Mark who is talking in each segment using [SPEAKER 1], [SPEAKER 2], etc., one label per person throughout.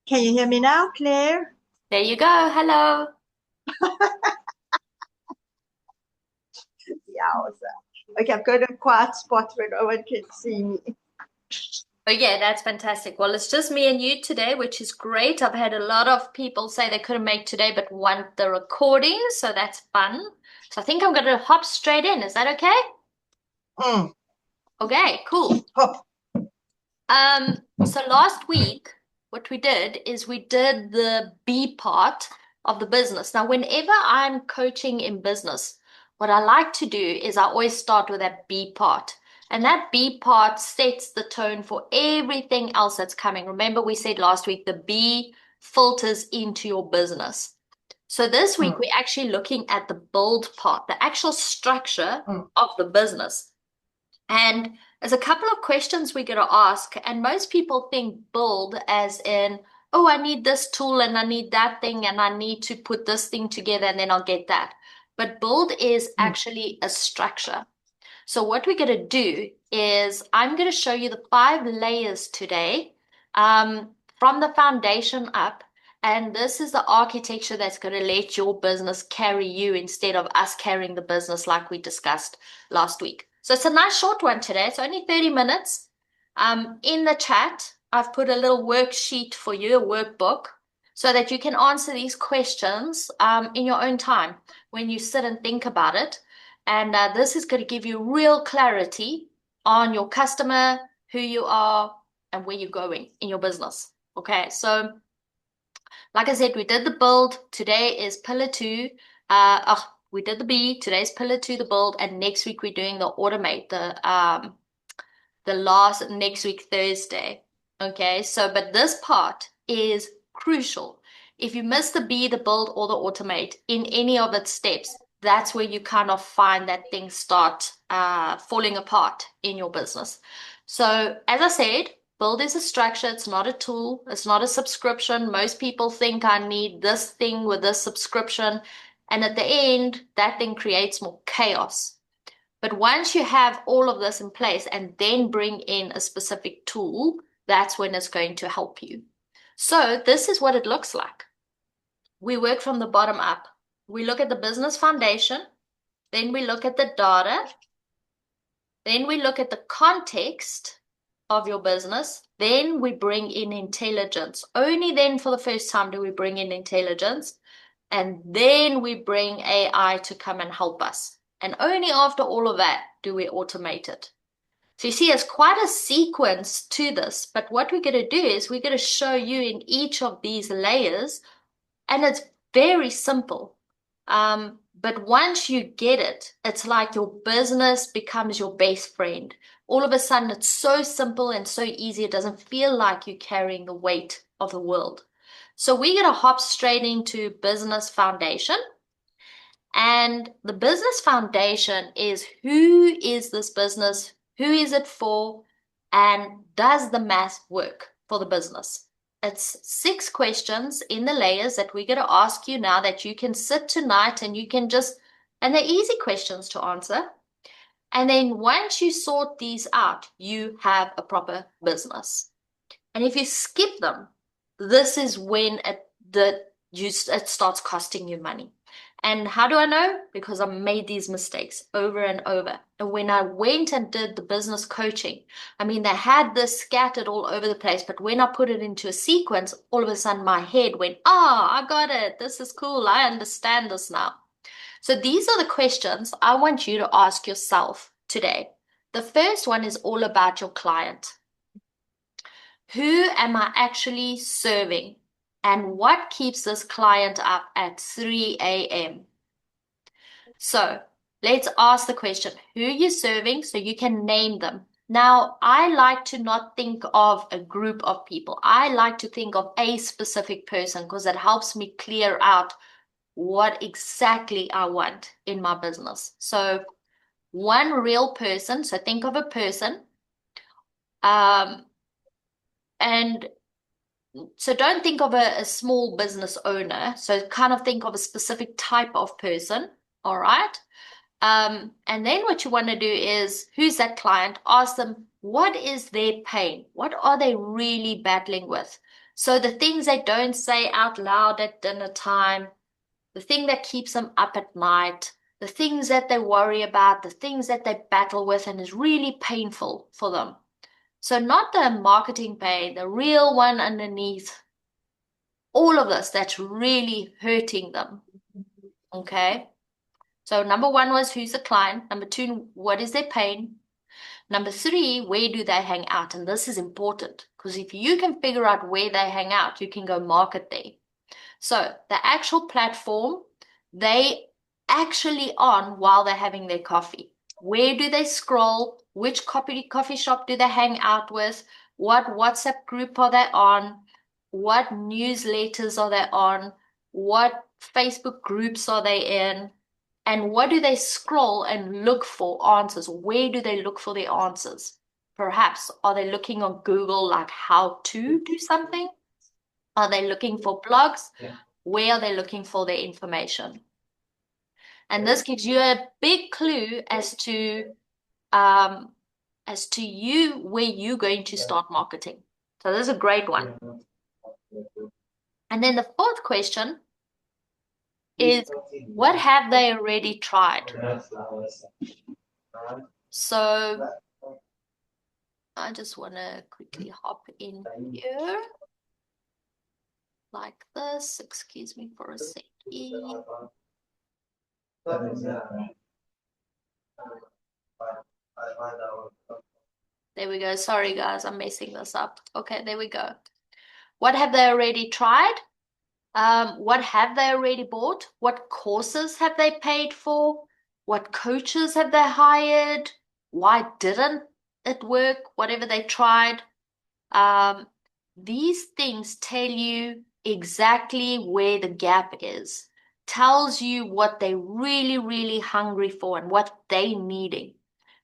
[SPEAKER 1] Can you hear me now, Claire?
[SPEAKER 2] There you go. Hello.
[SPEAKER 1] Yeah, awesome. Okay, I've got a quiet spot where no one can see me.
[SPEAKER 2] Oh, yeah, that's fantastic. Well, it's just me and you today, which is great. I've had a lot of people say they couldn't make today but want the recording, so that's fun. So I think I'm going to hop straight in. Is that okay?
[SPEAKER 1] Mm,
[SPEAKER 2] Okay, cool.
[SPEAKER 1] hop.
[SPEAKER 2] So last week, what we did is we did the B part of the business. Now, whenever I'm coaching in business, what I like to do is I always start with that B part. And that B part sets the tone for everything else that's coming. Remember, we said last week the B filters into your business. So this week,
[SPEAKER 1] Mm,
[SPEAKER 2] we're actually looking at the build part, the actual structure
[SPEAKER 1] mm,
[SPEAKER 2] of the business. And there's a couple of questions we're going to ask, and most people think build as in, oh, I need this tool and I need that thing and I need to put this thing together and then I'll get that. But build is
[SPEAKER 1] mm,
[SPEAKER 2] actually a structure. So what we're going to do is I'm going to show you the 5 layers today, from the foundation up. And this is the architecture that's going to let your business carry you instead of us carrying the business like we discussed last week. So it's a nice short one today. It's only 30 minutes. In the chat, I've put a little worksheet for you, a workbook, so that you can answer these questions in your own time when you sit and think about it. And this is going to give you real clarity on your customer, who you are, and where you're going in your business. Okay, so like I said, we did the build. Today is pillar two. We did the B. Today's pillar two, the build, and next week we're doing the automate, the last next week Thursday. Okay, so but this part is crucial. If you miss the B, the build, or the automate in any of its steps, that's where you kind of find that things start falling apart in your business. So, as I said, build is a structure, it's not a tool, it's not a subscription. Most people think I need this thing with this subscription, and at the end, that thing creates more chaos. But once you have all of this in place and then bring in a specific tool, that's when it's going to help you. So this is what it looks like. We work from the bottom up. We look at the business foundation, then we look at the data, then we look at the context of your business, then we bring in intelligence. Only then for the first time do we bring in intelligence, and then we bring AI to come and help us. And only after all of that do we automate it. So you see, it's quite a sequence to this, but what we're going to do is we're going to show you in each of these layers, and it's very simple. But once you get it, it's like your business becomes your best friend. All of a sudden, it's so simple and so easy, it doesn't feel like you're carrying the weight of the world. So we're going to hop straight into business foundation. And the business foundation is, who is this business? Who is it for? And does the math work for the business? It's 6 questions in the layers that we're going to ask you now that you can sit tonight and you can just, and they're easy questions to answer. And then once you sort these out, you have a proper business. And if you skip them, this is when it starts costing you money. And how do I know? Because I made these mistakes over and over. And when I went and did the business coaching, I mean, they had this scattered all over the place, but when I put it into a sequence, all of a sudden my head went, I got it. This is cool. I understand this now. So these are the questions I want you to ask yourself today. The first one is all about your client. Who am I actually serving? And what keeps this client up at 3 a.m.? So let's ask the question, who are you serving so you can name them? Now, I like to not think of a group of people. I like to think of a specific person because it helps me clear out what exactly I want in my business. So one real person, so think of a person, um, and so don't think of a small business owner. So kind of think of a specific type of person. All right. And then what you want to do is, who's that client? Ask them, what is their pain? What are they really battling with? So the things they don't say out loud at dinner time, the thing that keeps them up at night, the things that they worry about, the things that they battle with and is really painful for them. So not the marketing pain, the real one underneath all of this that's really hurting them. Okay. So number one was who's the client. Number two, what is their pain? Number three, where do they hang out? And this is important because if you can figure out where they hang out, you can go market there. So the actual platform, they actually on while they're having their coffee. Where do they scroll? Which coffee shop do they hang out with? What WhatsApp group are they on? What newsletters are they on? What Facebook groups are they in? And what do they scroll and look for answers? Where do they look for the answers? Perhaps are they looking on Google like how to do something? Are they looking for blogs? Where are they looking for their information? And this gives you a big clue as to you where you're going to start marketing. So this is a great one. And then the fourth question is, what have they already tried? So I just want to quickly hop in here like this. Excuse me for a second. There we go. Sorry, guys, I'm messing this up. Okay, there we go. What have they already tried? What have they already bought? What courses have they paid for? What coaches have they hired? Why didn't it work? Whatever they tried. These things tell you exactly where the gap is. Tells you what they're really, really hungry for and what they're needing.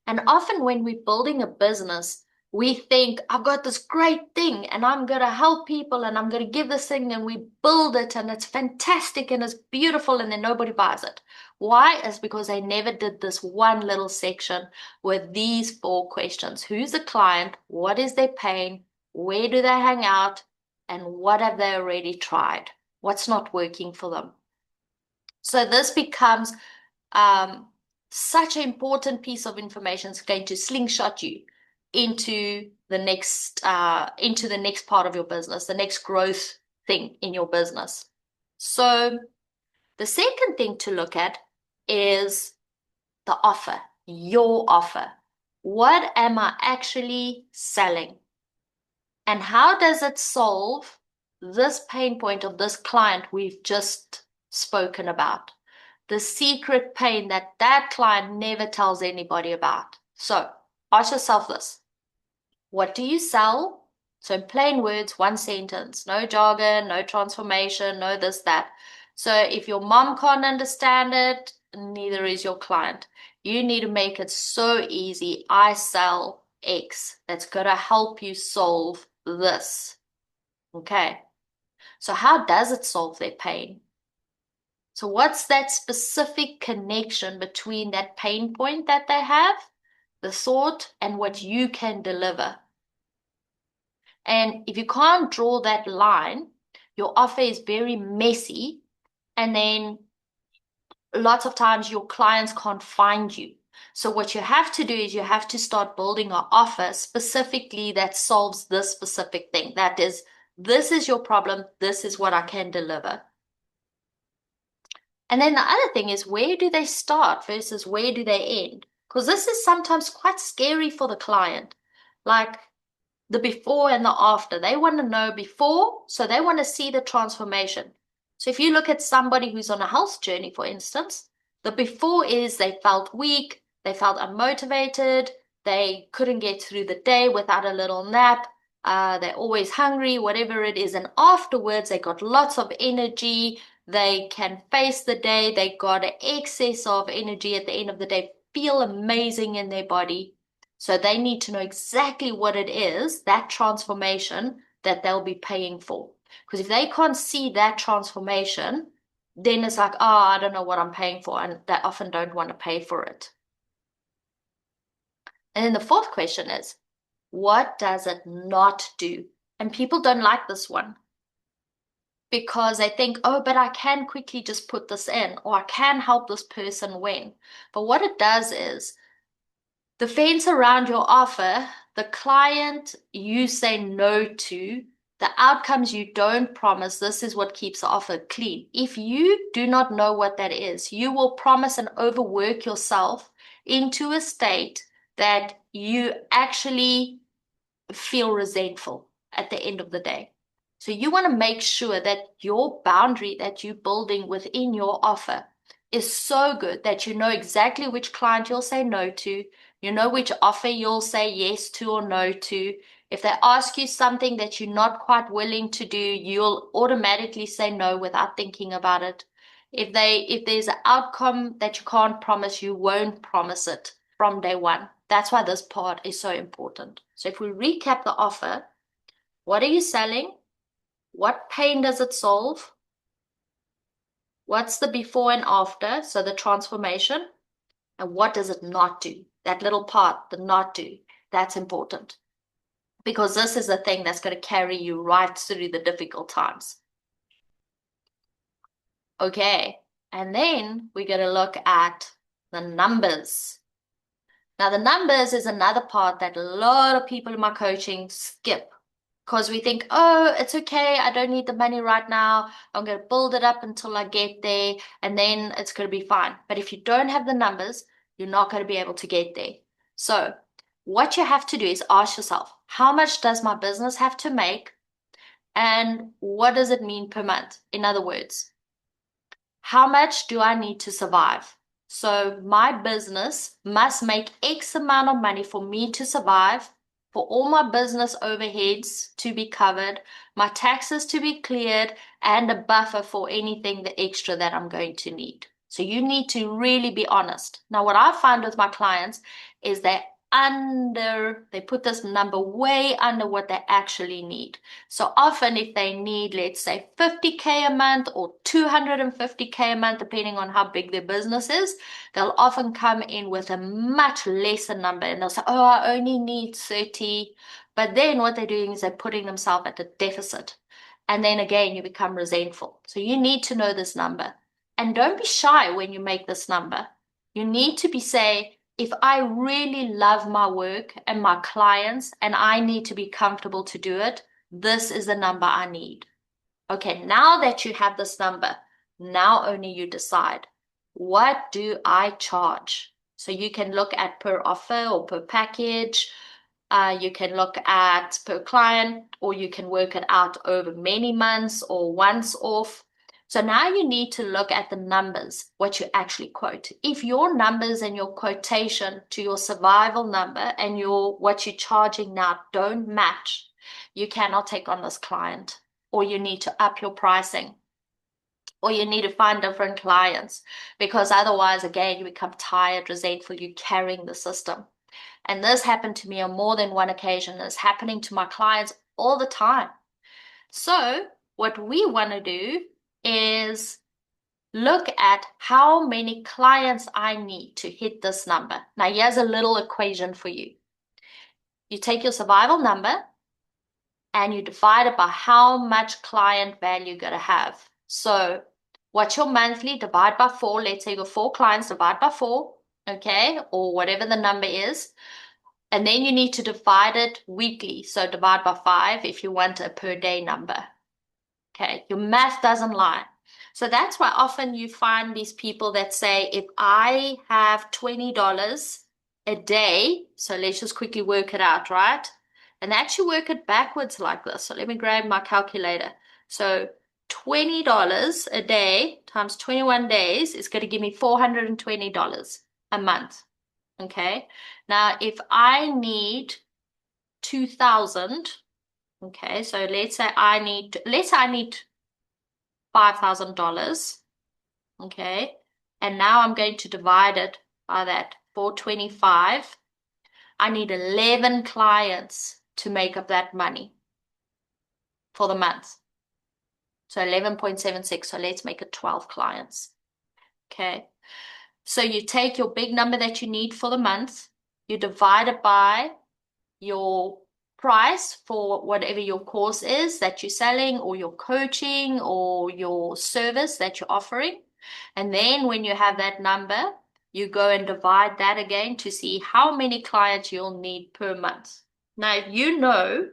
[SPEAKER 2] And often when we're building a business, we think, I've got this great thing and I'm going to help people and I'm going to give this thing, and we build it and it's fantastic and it's beautiful, and then nobody buys it. Why? Is because they never did this one little section with these 4 questions. Who's the client? What is their pain? Where do they hang out? And what have they already tried? What's not working for them? So this becomes such an important piece of information. It's going to slingshot you into the next part of your business, the next growth thing in your business. So the second thing to look at is the offer, your offer. What am I actually selling? And how does it solve this pain point of this client we've just spoken about? The secret pain that that client never tells anybody about. So ask yourself this. What do you sell? So in plain words, one sentence, no jargon, no transformation, no this, that. So if your mom can't understand it, neither is your client. You need to make it so easy. I sell X. That's going to help you solve this. Okay. So how does it solve their pain? So what's that specific connection between that pain point that they have, the thought, and what you can deliver? And if you can't draw that line, your offer is very messy, and then lots of times your clients can't find you. So what you have to do is you have to start building an offer specifically that solves this specific thing. That is, this is your problem, this is what I can deliver. And then the other thing is, where do they start versus where do they end? Because this is sometimes quite scary for the client. Like the before and the after. They want to know before, so they want to see the transformation. So if you look at somebody who's on a health journey, for instance, the before is they felt weak, they felt unmotivated, they couldn't get through the day without a little nap, they're always hungry, whatever it is. And afterwards, they got lots of energy, they can face the day, they got an excess of energy at the end of the day, feel amazing in their body. So they need to know exactly what it is, that transformation that they'll be paying for. Because if they can't see that transformation, then it's like, oh, I don't know what I'm paying for. And they often don't want to pay for it. And then the fourth question is, what does it not do? And people don't like this one. because they think, oh, but I can quickly just put this in, or I can help this person win. But what it does is the fence around your offer, the client you say no to, the outcomes you don't promise, this is what keeps the offer clean. If you do not know what that is, you will promise and overwork yourself into a state that you actually feel resentful at the end of the day. So you want to make sure that your boundary that you're building within your offer is so good that you know exactly which client you'll say no to, you know which offer you'll say yes to or no to. If they ask you something that you're not quite willing to do, you'll automatically say no without thinking about it. If there's an outcome that you can't promise, you won't promise it from day one. That's why this part is so important. So if we recap the offer, what are you selling? What pain does it solve? What's the before and after? So the transformation. And what does it not do? That little part, the not do, that's important. Because this is the thing that's going to carry you right through the difficult times. Okay. And then we're going to look at the numbers. Now, the numbers is another part that a lot of people in my coaching skip because we think, oh, it's okay. I don't need the money right now. I'm going to build it up until I get there and then it's going to be fine. But if you don't have the numbers, you're not going to be able to get there. So what you have to do is ask yourself, how much does my business have to make? And what does it mean per month? In other words, how much do I need to survive? So my business must make X amount of money for me to survive, for all my business overheads to be covered, my taxes to be cleared, and a buffer for anything the extra that I'm going to need. So you need to really be honest. Now, what I find with my clients is they put this number way under what they actually need. So often if they need, let's say 50K a month or 250K a month, depending on how big their business is, they'll often come in with a much lesser number and they'll say, oh, I only need 30. But then what they're doing is they're putting themselves at a deficit. And then again, you become resentful. So you need to know this number. And don't be shy when you make this number. You need to say, if I really love my work and my clients and I need to be comfortable to do it, this is the number I need. Okay, now that you have this number, now only you decide, what do I charge? So you can look at per offer or per package. You can look at per client, or you can work it out over many months or once off. So now you need to look at the numbers, what you actually quote. If your numbers and your quotation to your survival number and what you're charging now don't match, you cannot take on this client, or you need to up your pricing, or you need to find different clients, because otherwise, again, you become tired, resentful, you're carrying the system. And this happened to me on more than one occasion. It's happening to my clients all the time. So what we want to do is look at how many clients I need to hit this number. Now, here's a little equation for you. You take your survival number and you divide it by how much client value you're going to have. So what's your monthly? Divide by 4. Let's say you got 4 clients, divide by 4, okay, or whatever the number is. And then you need to divide it weekly. So divide by 5 if you want a per day number. Okay, your math doesn't lie. So that's why often you find these people that say, if I have $20 a day, so let's just quickly work it out, right? And actually work it backwards like this. So let me grab my calculator. So $20 a day times 21 days is going to give me $420 a month. Okay, now if I need 2,000, okay, so let's say I need $5,000, okay, and now I'm going to divide it by that 425. I need 11 clients to make up that money for the month. So 11.76, so let's make it 12 clients. Okay, so you take your big number that you need for the month, you divide it by your price for whatever your course is that you're selling, or your coaching, or your service that you're offering. And then when you have that number, you go and divide that again to see how many clients you'll need per month. Now, if you know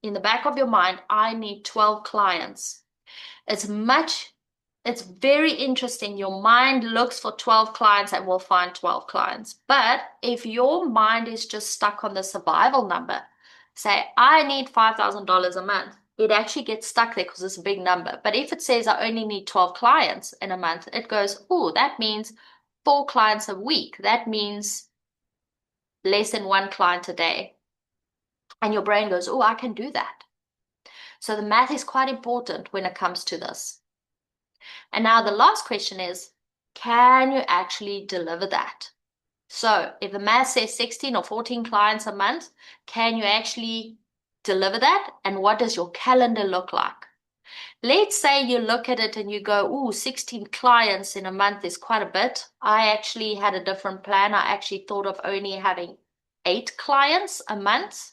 [SPEAKER 2] in the back of your mind, I need 12 clients, it's very interesting. Your mind looks for 12 clients and will find 12 clients. But if your mind is just stuck on the survival number, say, I need $5,000 a month, it actually gets stuck there because it's a big number. But if it says I only need 12 clients in a month, it goes, oh, that means 4 clients a week. That means less than 1 client a day. And your brain goes, oh, I can do that. So the math is quite important when it comes to this. And now the last question is, can you actually deliver that? So if the math says 16 or 14 clients a month, can you actually deliver that? And what does your calendar look like? Let's say you look at it and you go, ooh, 16 clients in a month is quite a bit. I actually had a different plan. I actually thought of only having 8 clients a month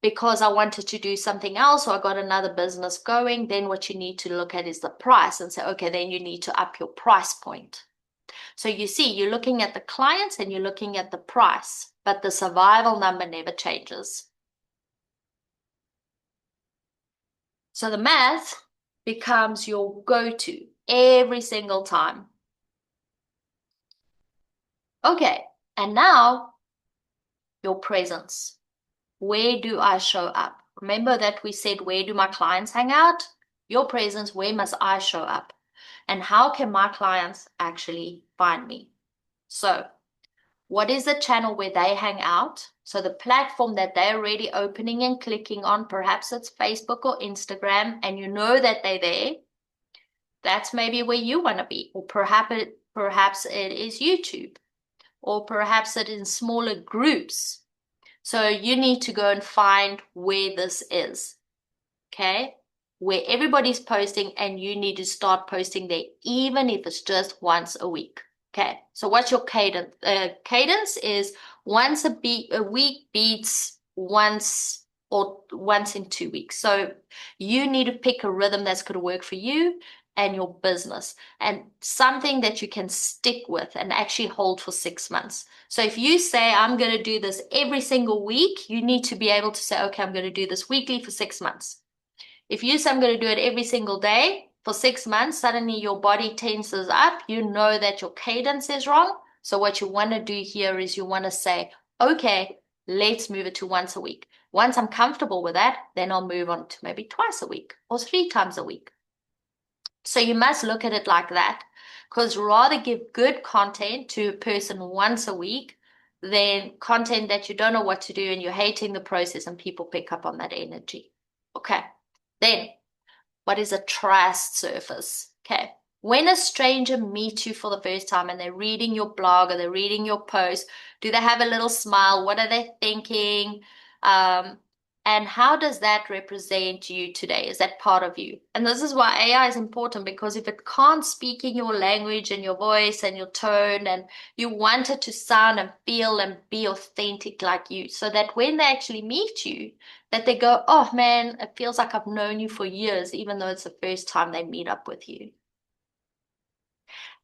[SPEAKER 2] because I wanted to do something else, or I got another business going. Then what you need to look at is the price and say, okay, then you need to up your price point. So you see, you're looking at the clients and you're looking at the price, but the survival number never changes. So the math becomes your go-to every single time. Okay, and now your presence. Where do I show up? Remember that we said, where do my clients hang out? Your presence, where must I show up? And how can my clients actually find me? So what is the channel where they hang out? So the platform that they're already opening and clicking on, perhaps it's Facebook or Instagram, and you know that they're there. That's maybe where you want to be. Or perhaps it is YouTube. Or perhaps it is in smaller groups. So you need to go and find where this is. Okay? Where everybody's posting, and you need to start posting there, even if it's just once a week. Okay, so what's your cadence? Cadence is once a week beats once in 2 weeks. So you need to pick a rhythm that's going to work for you and your business, and something that you can stick with and actually hold for 6 months. So if you say, I'm going to do this every single week, you need to be able to say, okay, I'm going to do this weekly for 6 months. If you say, I'm going to do it every single day for 6 months, suddenly your body tenses up. You know that your cadence is wrong. So what you want to do here is you want to say, okay, let's move it to once a week. Once I'm comfortable with that, then I'll move on to maybe twice a week or 3 times a week. So you must look at it like that, because rather give good content to a person once a week than content that you don't know what to do and you're hating the process and people pick up on that energy. Okay. Then, what is a trust surface? Okay. When a stranger meets you for the first time and they're reading your blog or they're reading your post, do they have a little smile? What are they thinking? And how does that represent you today? Is that part of you? And this is why AI is important, because if it can't speak in your language and your voice and your tone, and you want it to sound and feel and be authentic like you, so that when they actually meet you, that they go, oh man, it feels like I've known you for years, even though it's the first time they meet up with you.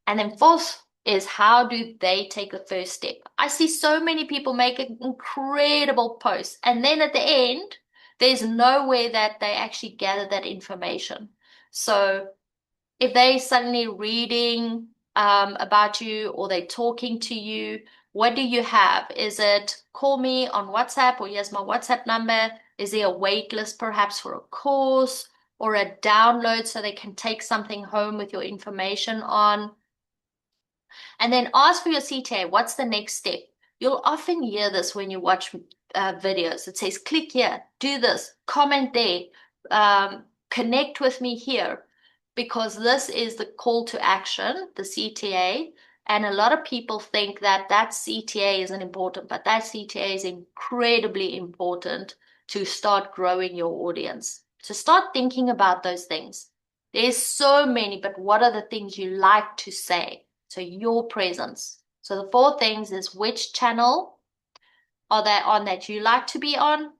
[SPEAKER 2] And then fourth is, how do they take the first step? I see so many people make an incredible post, and then at the end, there's nowhere that they actually gather that information. So if they suddenly reading about you, or they're talking to you, what do you have? Is it call me on WhatsApp, or here's my WhatsApp number? Is there a wait list perhaps for a course or a download so they can take something home with your information on? And then ask for your CTA. What's the next step? You'll often hear this when you watch videos. It says, click here, do this, comment there, connect with me here, because this is the call to action, the CTA. And a lot of people think that that CTA isn't important, but that CTA is incredibly important to start growing your audience. So start thinking about those things. There's so many, but what are the things you like to say? So your presence. So the 4 things is, which channel are they on that you like to be on?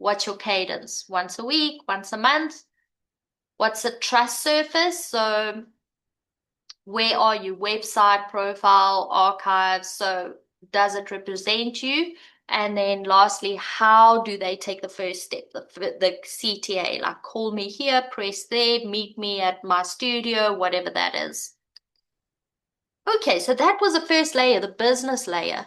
[SPEAKER 2] What's your cadence? Once a week, once a month? What's the trust surface? So where are you? Website, profile, archives. So does it represent you? And then lastly, how do they take the first step? The CTA, like call me here, press there, meet me at my studio, whatever that is. Okay, so that was the first layer, the business layer.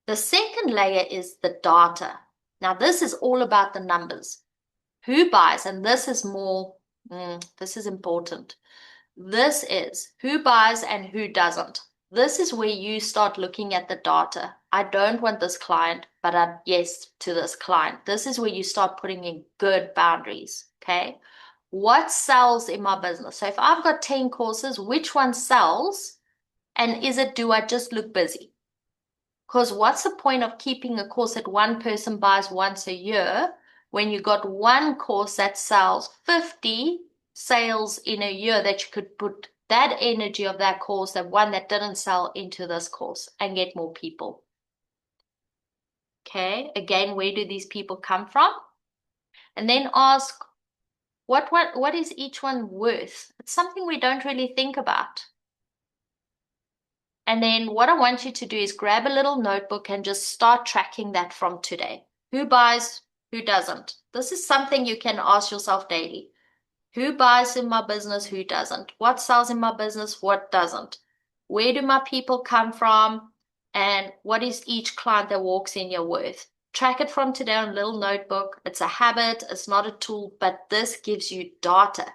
[SPEAKER 2] The second layer is the data. Now, this is all about the numbers. Who buys? And this is more, this is important. This is who buys and who doesn't. This is where you start looking at the data. I don't want this client, but I'm yes to this client. This is where you start putting in good boundaries, okay? What sells in my business? So if I've got 10 courses, which one sells? And do I just look busy? Because what's the point of keeping a course that one person buys once a year when you got one course that sells 50 sales in a year that you could put that energy of that course, that one that didn't sell, into this course and get more people? Okay, again, where do these people come from? And then ask, what is each one worth? It's something we don't really think about. And then what I want you to do is grab a little notebook and just start tracking that from today. Who buys, who doesn't? This is something you can ask yourself daily. Who buys in my business, who doesn't? What sells in my business, what doesn't? Where do my people come from? And what is each client that walks in your worth? Track it from today on a little notebook. It's a habit, it's not a tool, but this gives you data.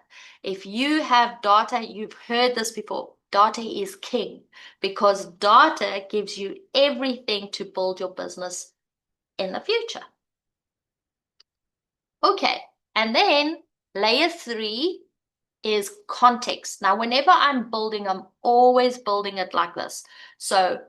[SPEAKER 2] If you have data, you've heard this before. Data is king, because data gives you everything to build your business in the future. Okay, and then layer 3 is context. Now, whenever I'm building, I'm always building it like this. So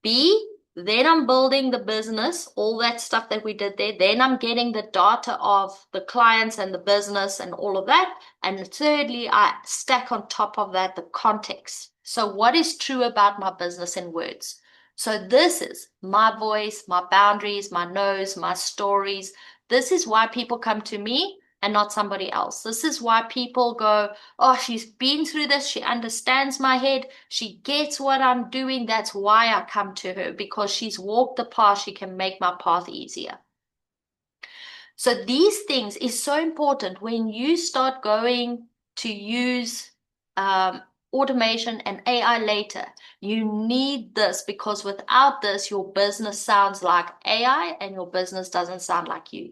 [SPEAKER 2] B, then I'm building the business, all that stuff that we did there. Then I'm getting the data of the clients and the business and all of that. And thirdly, I stack on top of that the context. So what is true about my business in words? So this is my voice, my boundaries, my no's, my stories. This is why people come to me and not somebody else. This is why people go, oh, she's been through this. She understands my head. She gets what I'm doing. That's why I come to her, because she's walked the path. She can make my path easier. So these things is so important when you start going to use automation and AI later. You need this, because without this, your business sounds like AI and your business doesn't sound like you.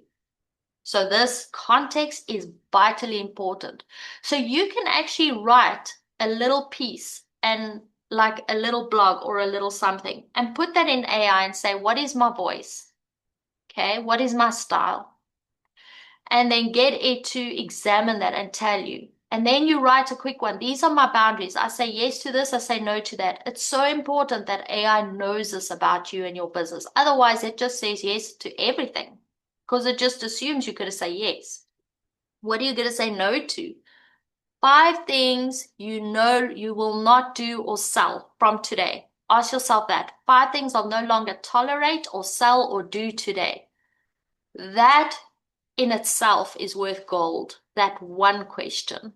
[SPEAKER 2] So this context is vitally important. So you can actually write a little piece and like a little blog or a little something and put that in AI and say, what is my voice? Okay, what is my style? And then get it to examine that and tell you. And then you write a quick one. These are my boundaries. I say yes to this. I say no to that. It's so important that AI knows this about you and your business. Otherwise, it just says yes to everything, because it just assumes you're going to say yes. What are you going to say no to? 5 things you know you will not do or sell from today. Ask yourself that. 5 things I'll no longer tolerate or sell or do today. That in itself is worth gold. That one question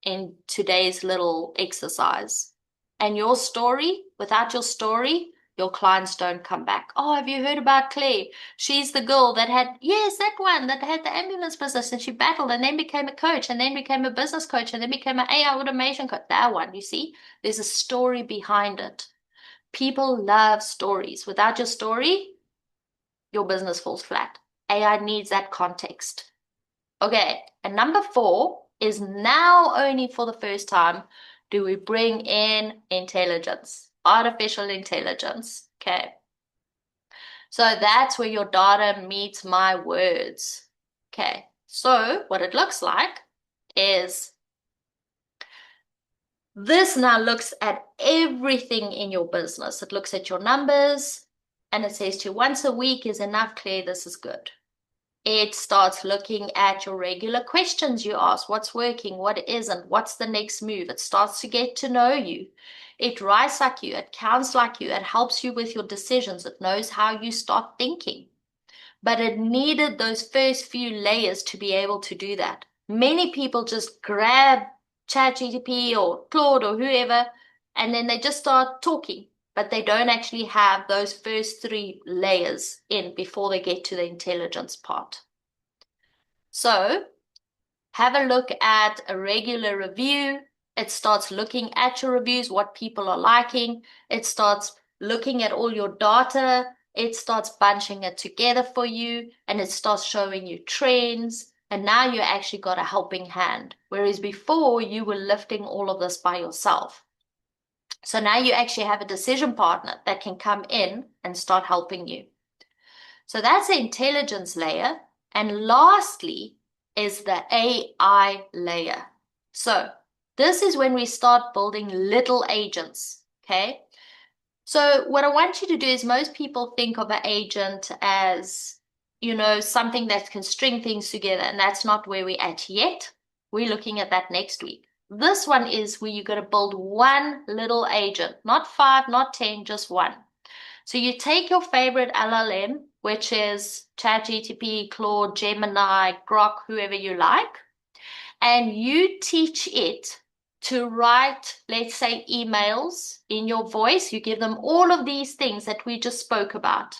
[SPEAKER 2] in today's little exercise. And your story, without your story, your clients don't come back. Oh, have you heard about Claire? She's the girl that had, yes, that one that had the ambulance business, and she battled and then became a coach and then became a business coach and then became an AI automation coach. That one, you see, there's a story behind it. People love stories. Without your story, your business falls flat. AI needs that context. Okay, and number 4 is now only for the first time do we bring in intelligence, artificial intelligence. Okay, so that's where your data meets my words. Okay, so what it looks like is this now looks at everything in your business. It looks at your numbers and it says to you, once a week is enough, Claire, this is good. It starts looking at your regular questions you ask. What's working? What isn't? What's the next move? It starts to get to know you. It writes like you. It counts like you. It helps you with your decisions. It knows how you start thinking. but it needed those first few layers to be able to do that. Many people just grab ChatGPT or Claude or whoever, and then they just start talking, but they don't actually have those first three layers in before they get to the intelligence part. So have a look at a regular review. It starts looking at your reviews, what people are liking. It starts looking at all your data. It starts bunching it together for you, and it starts showing you trends. And now you actually got a helping hand, whereas before you were lifting all of this by yourself. So now you actually have a decision partner that can come in and start helping you. So that's the intelligence layer. And lastly is the AI layer. So this is when we start building little agents, okay? So what I want you to do is, most people think of an agent as, something that can string things together, and that's not where we're at yet. We're looking at that next week. This one is where you're going to build one little agent, not 5, not 10, just one. So you take your favorite LLM, which is ChatGPT, Claude, Gemini, Grok, whoever you like, and you teach it to write, let's say, emails in your voice. You give them all of these things that we just spoke about.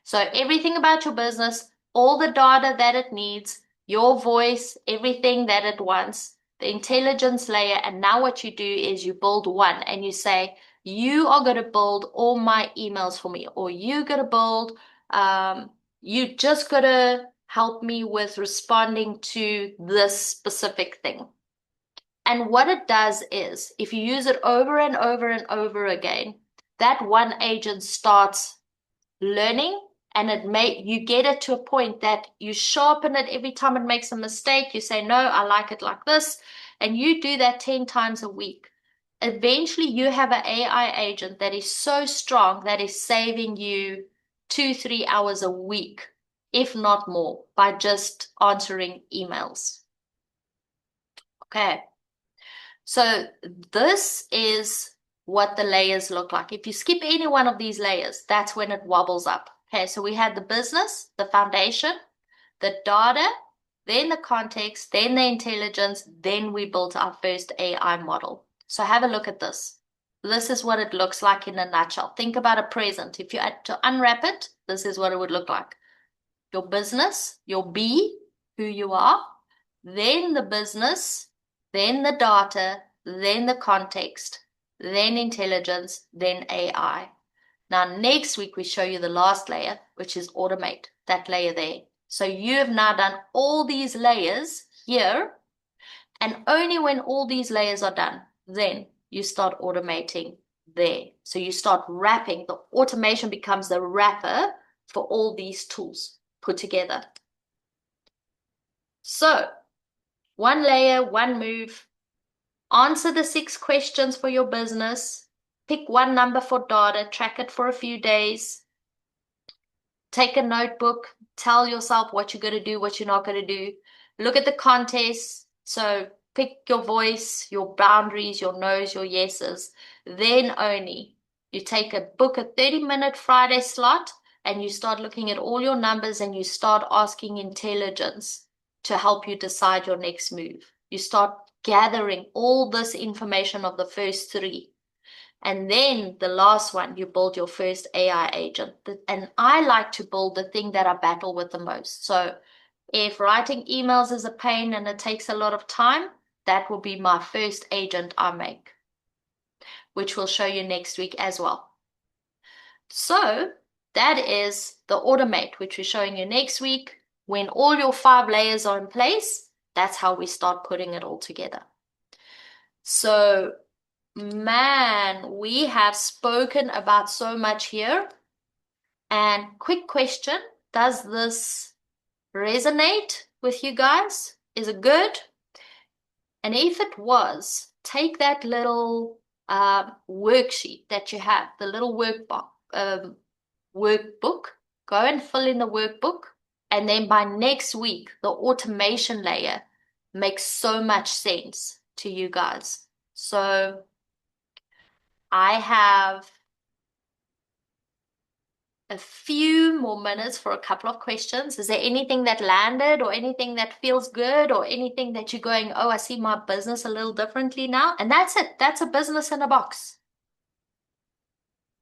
[SPEAKER 2] So everything about your business, all the data that it needs, your voice, everything that it wants, the intelligence layer. And now what you do is you build one and you say, you are going to build all my emails for me, or you got to build, you just got to help me with responding to this specific thing. And what it does is, if you use it over and over and over again, that one agent starts learning, and you get it to a point that you sharpen it every time it makes a mistake. You say, no, I like it like this. And you do that 10 times a week. Eventually you have an AI agent that is so strong that is saving you 2-3 hours a week, if not more, by just answering emails. Okay. So this is what the layers look like. If you skip any one of these layers, that's when it wobbles up. Okay, so we had the business, the foundation, the data, then the context, then the intelligence, then we built our first AI model. So have a look at this. This is what it looks like in a nutshell. Think about a present. If you had to unwrap it, this is what it would look like. Your business, your B, who you are, then the business, then the data, then the context, then intelligence, then AI. Now, next week, we show you the last layer, which is automate, that layer there. So you have now done all these layers here, and only when all these layers are done, then you start automating there. So you start wrapping. The automation becomes the wrapper for all these tools put together. So one layer, one move. Answer the 6 questions for your business. Pick one number for data. Track it for a few days. Take a notebook. Tell yourself what you're going to do, what you're not going to do. Look at the contests. So pick your voice, your boundaries, your no's, your yeses. Then only you book a 30-minute Friday slot, and you start looking at all your numbers, and you start asking intelligence to help you decide your next move. You start gathering all this information of the first 3. And then the last one, you build your first AI agent. And I like to build the thing that I battle with the most. So if writing emails is a pain and it takes a lot of time, that will be my first agent I make, which we'll show you next week as well. So that is the automate, which we're showing you next week. When all your 5 layers are in place, that's how we start putting it all together. So, man, we have spoken about so much here. And quick question, does this resonate with you guys? Is it good? And if it was, take that little worksheet that you have, the little workbook, go and fill in the workbook. And then by next week, the automation layer makes so much sense to you guys. So I have a few more minutes for a couple of questions. Is there anything that landed or anything that feels good or anything that you're going, oh, I see my business a little differently now? And that's it. That's a business in a box.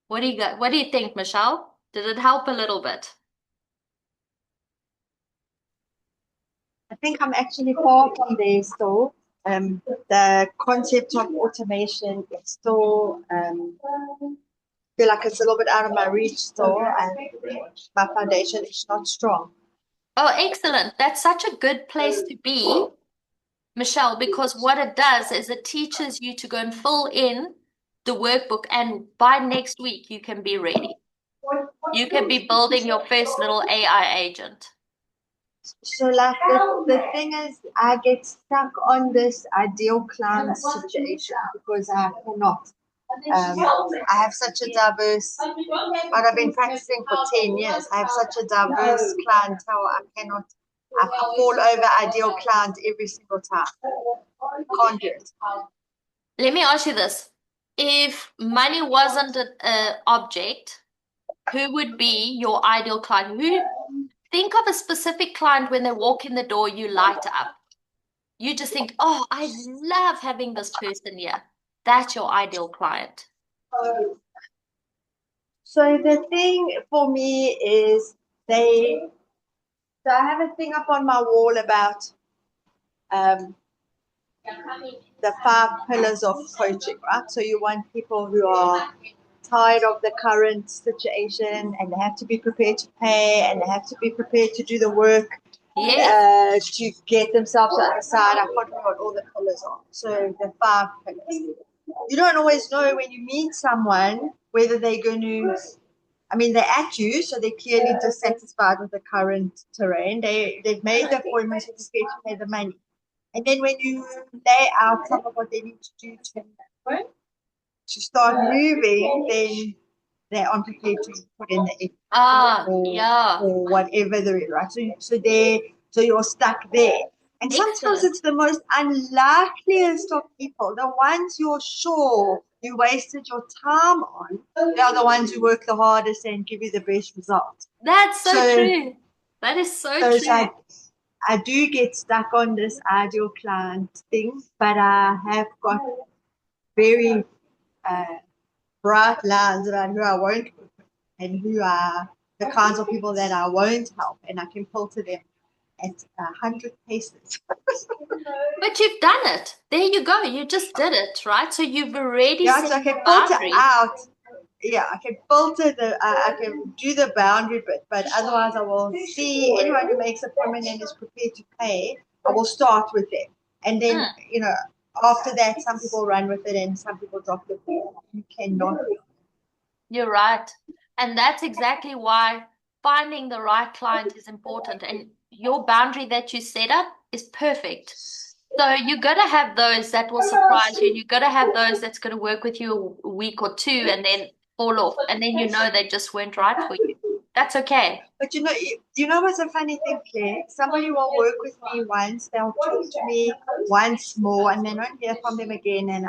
[SPEAKER 2] What do you got? What do you think, Michelle? Did it help a little bit?
[SPEAKER 1] I think I'm actually far from there still. The concept of automation is still feel like it's a little bit out of my reach still, and my foundation is not strong.
[SPEAKER 2] Oh, excellent. That's such a good place to be, Michelle, because what it does is it teaches you to go and fill in the workbook, and by next week, you can be ready. You can be building your first little AI agent.
[SPEAKER 1] So, like, the thing is, I get stuck on this ideal client situation because I cannot. I have such a diverse, but I've been practicing for 10 years. I have such a diverse clientele. I fall over ideal client every single time. Can't do it.
[SPEAKER 2] Let me ask you this. If money wasn't an object, who would be your ideal client? Think of a specific client when they walk in the door, you light up. You just think, oh, I love having this person here. That's your ideal client.
[SPEAKER 1] So the thing for me is so I have a thing up on my wall about um, the 5 pillars of coaching, right? So you want people who are tired of the current situation and they have to be prepared to pay and they have to be prepared to do the work to get themselves to the other side. I can't remember what all the pillars are. So the 5 pillars. You don't always know when you meet someone whether they're going to, I mean, they're at you, so they're clearly dissatisfied with the current terrain. They've made the appointment, so they're scared to pay the money. And then when you lay out some of what they need to do to start moving, then they aren't prepared to put in the effort or whatever they're in, right? So you're stuck there. And sometimes it's the most unlikeliest of people, the ones you're sure you wasted your time on, they are the ones who work the hardest and give you the best result.
[SPEAKER 2] That's so true. That is so true.
[SPEAKER 1] I do get stuck on this ideal client thing, but I have got very bright lines about who I won't work with and who are the kinds of people that I won't help, and I can filter them at 100 paces.
[SPEAKER 2] But you've done it. There you go. You just did it, right? So you've already
[SPEAKER 1] so I can filter
[SPEAKER 2] boundaries.
[SPEAKER 1] out. Yeah, I can filter I can do the boundary bit, but otherwise I will see anyone who makes an appointment and is prepared to pay. I will start with them, and then after that, some people run with it and some people drop the ball. You cannot.
[SPEAKER 2] You're right, and that's exactly why finding the right client is important. And your boundary that you set up is perfect. So you're going to have those that will surprise you. You're going to have those that's going to work with you a week or two and then fall off. And then you know they just weren't right for you. That's okay.
[SPEAKER 1] But you know what's a funny thing, Claire? Somebody will work with me once, they'll talk to me once more, and then I won't hear from them again. And